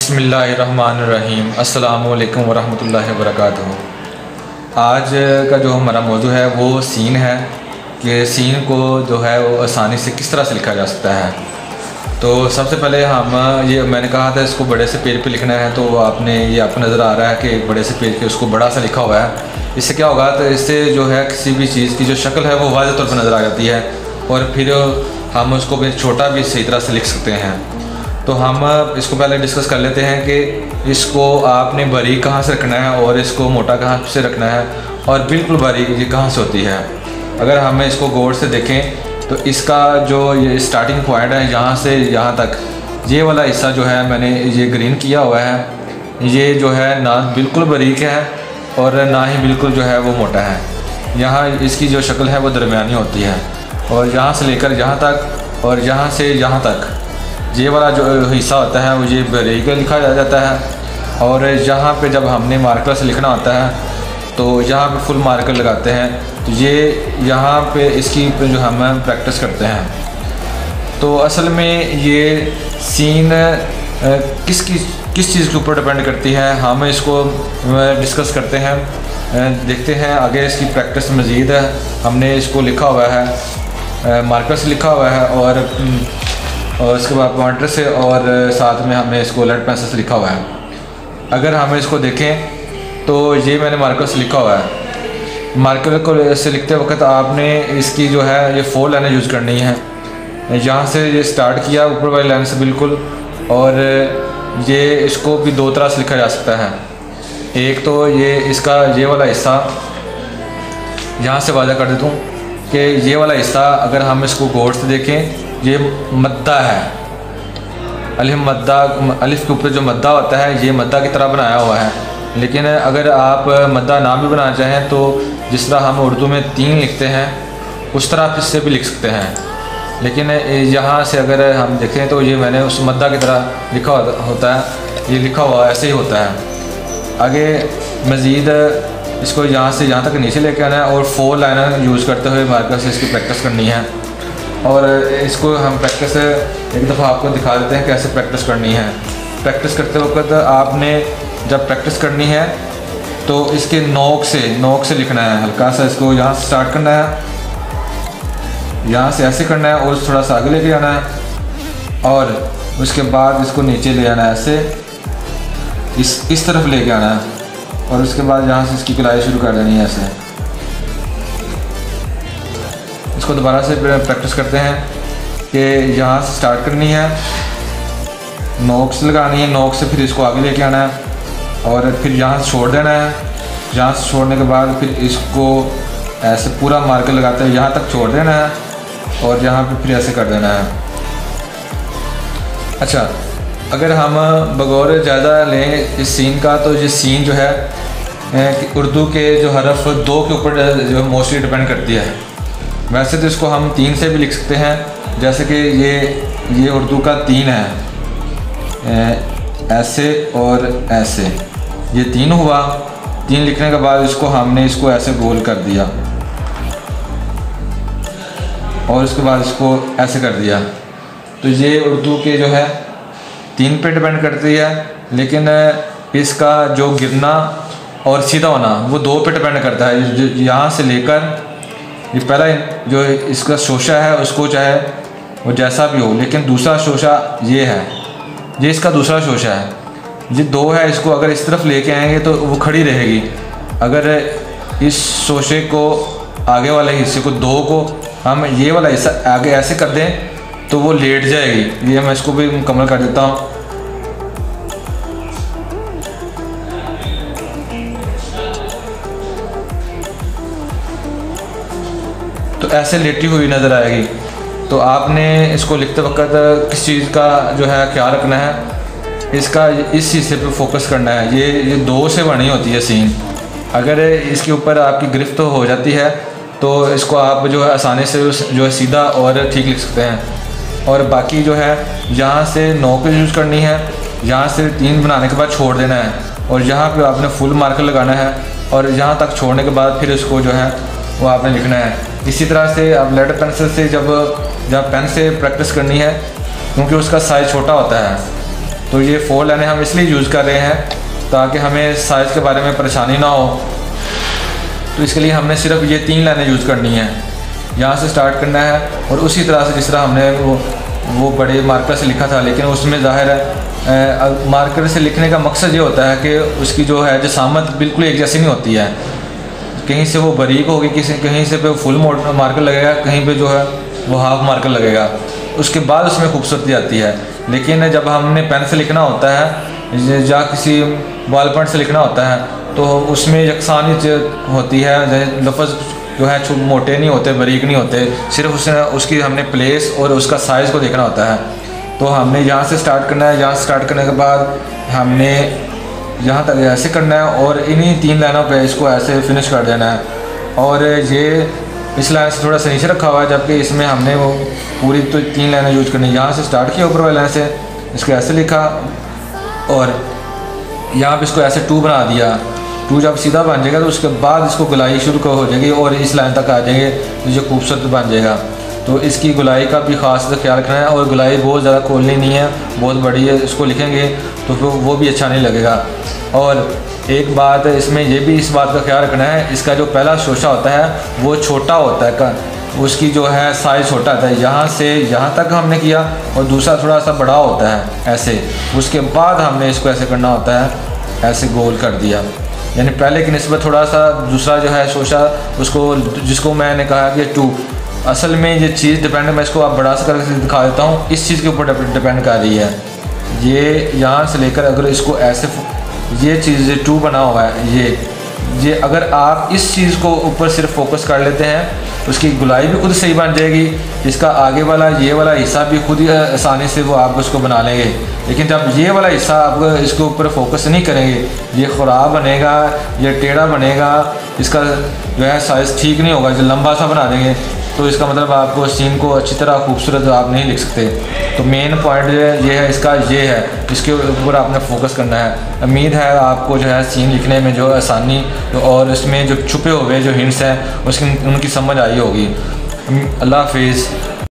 बिस्मिल्लाहिर्रहमानिर्रहीम। अस्सलामुअलैकुम वरहमतुल्लाहि वबरकातुहू। आज का जो हमारा मौजू है वो सीन है कि सीन को जो है वो आसानी से किस तरह से लिखा जा सकता है। तो सबसे पहले मैंने कहा था इसको बड़े से पेज पे लिखना है, तो आपने ये आपको नज़र आ रहा है कि एक बड़े से पेज पे उसको बड़ा सा लिखा हुआ है। इससे क्या होगा, तो इससे जो है किसी भी चीज़ की जो शक्ल है वो वाज़ेह तौर पर नज़र आ जाती है और फिर हम उसको भी छोटा भी सही तरह से लिख सकते हैं। तो हम इसको पहले डिस्कस कर लेते हैं कि इसको आपने बारीक कहाँ से रखना है और इसको मोटा कहाँ से रखना है और बिल्कुल बारीक ये कहाँ से होती है। अगर हम इसको गौर से देखें तो इसका जो ये स्टार्टिंग पॉइंट है यहाँ से यहाँ तक, ये वाला हिस्सा जो है मैंने ये ग्रीन किया हुआ है, ये जो है ना बिल्कुल बारीक है और ना ही बिल्कुल जो है वो मोटा है। यहाँ इसकी जो शक्ल है वो दरमियानी होती है और यहाँ से लेकर यहाँ तक और यहाँ से यहाँ तक ये वाला जो हिस्सा होता है वो ये बारीक लिखा जाता है। और यहाँ पे जब हमने मार्कर से लिखना होता है तो यहाँ पे फुल मार्कर लगाते हैं, तो ये यहाँ पे इसकी जो हम प्रैक्टिस करते हैं। तो असल में ये सीन किस चीज़ के ऊपर डिपेंड करती है, हम इसको डिस्कस करते हैं, देखते हैं आगे। इसकी प्रैक्टिस मज़ीद है। हमने इसको लिखा हुआ है, मार्कर से लिखा हुआ है और उसके बाद पॉइंटर से, और साथ में हमने इसको लेड पेंसिल से लिखा हुआ है। अगर हम इसको देखें तो ये मैंने मार्कर से लिखा हुआ है। मार्कर को से लिखते वक्त आपने इसकी जो है ये 4 लाइनें यूज़ करनी है। यहाँ से ये स्टार्ट किया ऊपर वाली लाइन से बिल्कुल, और ये इसको भी 2 तरह से लिखा जा सकता है। एक तो ये इसका ये वाला हिस्सा यहाँ से वाज़ा कर देता हूँ कि ये वाला हिस्सा अगर हम इसको गौर से देखें, ये मद्दा है। अलिफ के ऊपर जो मद्दा होता है ये मद्दा की तरह बनाया हुआ है। लेकिन अगर आप मद्दा ना भी बनाना चाहें तो जिस तरह हम उर्दू में 3 लिखते हैं उस तरह इससे भी लिख सकते हैं। लेकिन यहाँ से अगर हम देखें तो ये मैंने उस मद्दा की तरह लिखा होता है, ये लिखा हुआ ऐसे ही होता है। आगे मज़ीद इसको यहाँ से यहाँ तक नीचे लेके आना है और 4 लाइनें यूज़ करते हुए मार्कर से इसकी प्रैक्टिस करनी है। और इसको हम प्रैक्टिस एक दफ़ा आपको दिखा देते हैं कैसे प्रैक्टिस करनी है। प्रैक्टिस करते वक्त आपने जब प्रैक्टिस करनी है तो इसके नोक से लिखना है। हल्का सा इसको यहाँ से स्टार्ट करना है, यहाँ से ऐसे करना है और थोड़ा सा आगे लेके आना है और उसके बाद इसको नीचे ले आना है, ऐसे इस तरफ लेके आना है और उसके बाद यहाँ से इसकी गुलाई शुरू कर देनी है ऐसे। इसको दोबारा से प्रैक्टिस करते हैं कि यहाँ से स्टार्ट करनी है, नोक से लगानी है, नोक से फिर इसको आगे लेके आना है और फिर यहाँ से छोड़ देना है। यहाँ से छोड़ने के बाद फिर इसको ऐसे पूरा मार्कर लगाते हैं, यहाँ तक छोड़ देना है और यहाँ पे फिर ऐसे कर देना है। अच्छा, अगर हम बगौर ज़्यादा लें इस सीन का, तो ये सीन जो है उर्दू के जो हरफ 2 के ऊपर जो मोस्टली डिपेंड करती है। वैसे तो इसको हम 3 से भी लिख सकते हैं, जैसे कि ये उर्दू का 3 है, ऐसे और ऐसे, ये 3 हुआ। 3 लिखने के बाद हमने इसको ऐसे गोल कर दिया और उसके बाद इसको ऐसे कर दिया। तो ये उर्दू के जो है 3 पे डिपेंड करती है, लेकिन इसका जो गिरना और सीधा होना वो 2 पे डिपेंड करता है। यहाँ से लेकर ये पहला जो इसका शोशा है उसको चाहे वो जैसा भी हो, लेकिन दूसरा शोशा ये है, ये इसका दूसरा शोशा है। ये 2 है, इसको अगर इस तरफ लेके आएंगे तो वो खड़ी रहेगी। अगर इस शोशे को आगे वाले हिस्से को 2 को हम ये वाला हिस्सा आगे ऐसे कर दें तो वो लेट जाएगी। ये मैं इसको भी मुकम्मल कर देता हूँ। तो ऐसे लेटी हुई नज़र आएगी। तो आपने इसको लिखते वक्त किस चीज़ का जो है ख्याल रखना है, इसका इस हिस्से पे फोकस करना है। ये 2 से बनी होती है सीन। अगर इसके ऊपर आपकी गिरफ्त हो जाती है तो इसको आप जो है आसानी से जो है सीधा और ठीक लिख सकते हैं। और बाकी जो है यहाँ से 9 पे यूज़ करनी है, यहाँ से 3 बनाने के बाद छोड़ देना है और यहाँ पे आपने फुल मार्कर लगाना है और यहाँ तक छोड़ने के बाद फिर इसको जो है वो आपने लिखना है। इसी तरह से अब लेड पेंसिल से जब पेन से प्रैक्टिस करनी है, क्योंकि उसका साइज़ छोटा होता है, तो ये 4 लाइनें हम इसलिए यूज़ कर रहे हैं ताकि हमें साइज़ के बारे में परेशानी ना हो। तो इसके लिए हमने सिर्फ ये 3 लाइनें यूज़ करनी है, यहाँ से स्टार्ट करना है और उसी तरह से जिस तरह हमने वो बड़े मार्कर से लिखा था, लेकिन उसमें ज़ाहिर है मार्कर से लिखने का मकसद ये होता है कि उसकी जो है जसामत बिल्कुल एक जैसी नहीं होती है। कहीं से वो बारीक होगी, कहीं से पे फुल मार्कर लगेगा, कहीं पे जो है वो हाफ मार्कर लगेगा, उसके बाद उसमें खूबसूरती आती है। लेकिन जब हमने पेन से लिखना होता है या किसी बॉल पॉइंट से लिखना होता है तो उसमें यकसानी होती है, लफ्ज़ जो है मोटे नहीं होते, बारीक नहीं होते, सिर्फ उसकी हमने प्लेस और उसका साइज़ को देखना होता है। तो हमने यहाँ से स्टार्ट करना है, यहाँ से स्टार्ट करने के बाद हमने यहाँ तक ऐसे करना है और इन्हीं 3 लाइनों पे इसको ऐसे फिनिश कर देना है। और ये इस लाइन से थोड़ा सा नीचे रखा हुआ है, जबकि इसमें हमने वो पूरी तो 3 लाइनें यूज करनी है। यहाँ से स्टार्ट किया ऊपर वाली लाइन से, इसको ऐसे लिखा और यहाँ पे इसको ऐसे 2 बना दिया। 2 जब सीधा बन जाएगा तो उसके बाद इसको गुलाई शुरू हो जाएगी और इस लाइन तक आ जाएंगे तो जो खूबसूरत बन जाएगा। तो इसकी गुलाई का भी ख़ास ख्याल रखना है और गुलाई बहुत ज़्यादा खोलनी नहीं है, बहुत बड़ी है, इसको लिखेंगे तो फिर वो भी अच्छा नहीं लगेगा। और एक बात इसमें ये भी इस बात का ख्याल रखना है, इसका जो पहला शोशा होता है वो छोटा होता है, उसकी जो है साइज़ छोटा होता है, यहाँ से यहाँ तक हमने किया और दूसरा थोड़ा सा बड़ा होता है ऐसे। उसके बाद हमने इसको ऐसे करना होता है, ऐसे गोल कर दिया, यानी पहले की निस्बत थोड़ा सा दूसरा जो है शोशा उसको, जिसको मैंने कहा कि 2, असल में ये चीज़ डिपेंड, मैं इसको आप बड़ा सा करके दिखा देता हूँ, इस चीज़ के ऊपर डिपेंड कर रही है। ये यहाँ से लेकर अगर इसको ऐसे, ये चीज़ 2 बना हुआ है, ये अगर आप इस चीज़ को ऊपर सिर्फ फोकस कर लेते हैं उसकी गुलाई भी खुद सही बन जाएगी, इसका आगे वाला ये वाला हिस्सा भी खुद ही आसानी से वो आप उसको बना लेंगे। लेकिन जब ये वाला हिस्सा आप इसके ऊपर फोकस नहीं करेंगे, ये ख़राब बनेगा, ये टेढ़ा बनेगा, इसका जो है साइज़ ठीक नहीं होगा, जो लंबा सा बना देंगे तो इसका मतलब आपको सीन को अच्छी तरह खूबसूरत आप नहीं लिख सकते। तो मेन पॉइंट ये है इसका, ये है, इसके ऊपर आपने फोकस करना है। उम्मीद है आपको जो है सीन लिखने में जो आसानी और इसमें जो छुपे हुए जो हिंट्स हैं उसकी उनकी समझ आई होगी। अल्लाह हाफिज़।